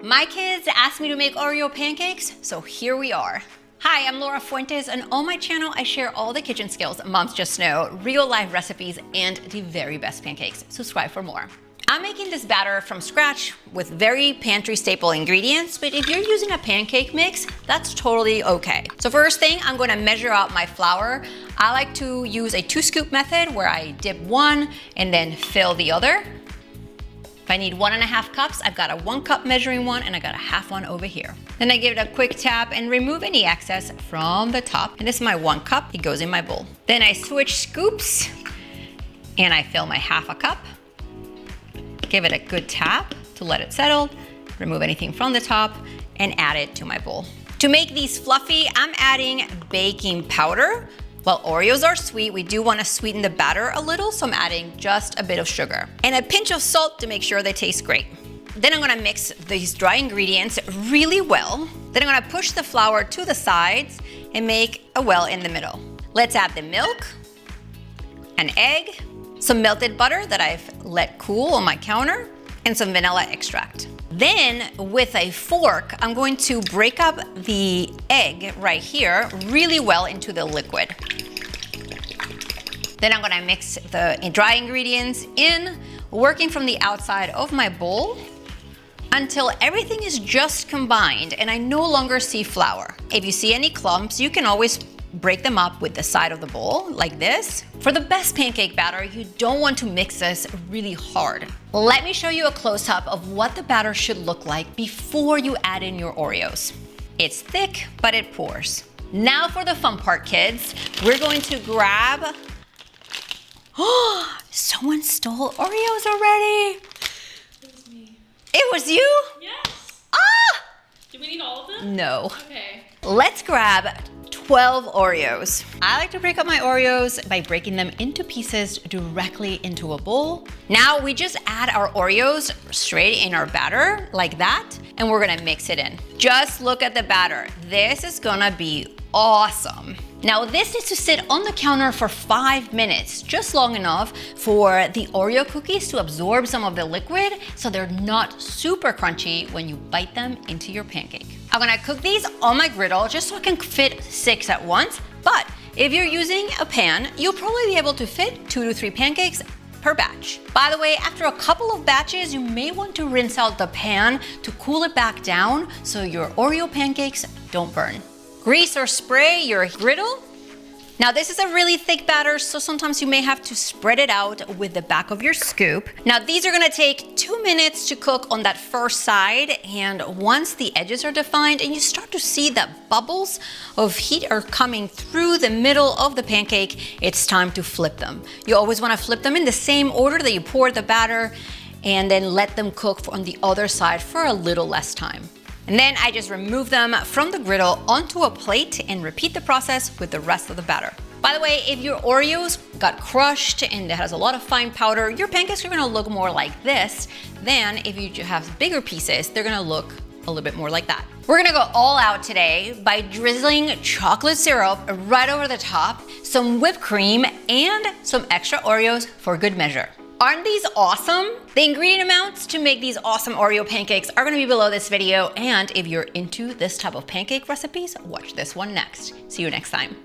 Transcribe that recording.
My kids asked me to make Oreo pancakes, so here we are. Hi, I'm Laura Fuentes, and on my channel I share all the kitchen skills moms just know, real life recipes, and the very best pancakes. Subscribe for more. I'm making this batter from scratch with very pantry staple ingredients, but if you're using a pancake mix, that's totally okay. So first thing, I'm gonna measure out my flour. I like to use a 2-scoop method where I dip one and then fill the other. If I need 1.5 cups, I've got a 1 cup measuring one and I got a half one over here. Then I give it a quick tap and remove any excess from the top. And this is my 1 cup, it goes in my bowl. Then I switch scoops and I fill my half a cup. Give it a good tap to let it settle, remove anything from the top and add it to my bowl. To make these fluffy, I'm adding baking powder. While Oreos are sweet, we do want to sweeten the batter a little, so I'm adding just a bit of sugar. And a pinch of salt to make sure they taste great. Then I'm gonna mix these dry ingredients really well. Then I'm gonna push the flour to the sides and make a well in the middle. Let's add the milk, an egg, some melted butter that I've let cool on my counter, and some vanilla extract. Then with a fork, I'm going to break up the egg right here really well into the liquid. Then I'm gonna mix the dry ingredients in, working from the outside of my bowl until everything is just combined and I no longer see flour. If you see any clumps, you can always break them up with the side of the bowl like this. For the best pancake batter, you don't want to mix this really hard. Let me show you a close-up of what the batter should look like before you add in your Oreos. It's thick, but it pours. Now for the fun part, kids. We're going to grab... Oh, someone stole Oreos already. It was me. It was you? Yes. Ah! Do we need all of them? No. Okay. Let's grab 12 Oreos. I like to break up my Oreos by breaking them into pieces directly into a bowl. Now we just add our Oreos straight in our batter like that, and we're gonna mix it in. Just look at the batter. This is gonna be awesome. Now this needs to sit on the counter for 5 minutes, just long enough for the Oreo cookies to absorb some of the liquid so they're not super crunchy when you bite them into your pancake. I'm gonna cook these on my griddle just so I can fit 6 at once, but if you're using a pan, you'll probably be able to fit 2 to 3 pancakes per batch. By the way, after a couple of batches, you may want to rinse out the pan to cool it back down so your Oreo pancakes don't burn. Grease or spray your griddle. Now this is a really thick batter, so sometimes you may have to spread it out with the back of your scoop. Now these are gonna take 2 minutes to cook on that first side, and once the edges are defined and you start to see that bubbles of heat are coming through the middle of the pancake, it's time to flip them. You always wanna flip them in the same order that you pour the batter, and then let them cook on the other side for a little less time. And then I just remove them from the griddle onto a plate and repeat the process with the rest of the batter. By the way, if your Oreos got crushed and it has a lot of fine powder, your pancakes are gonna look more like this than if you have bigger pieces, they're gonna look a little bit more like that. We're gonna go all out today by drizzling chocolate syrup right over the top, some whipped cream, and some extra Oreos for good measure. Aren't these awesome? The ingredient amounts to make these awesome Oreo pancakes are gonna be below this video, and if you're into this type of pancake recipes, watch this one next. See you next time.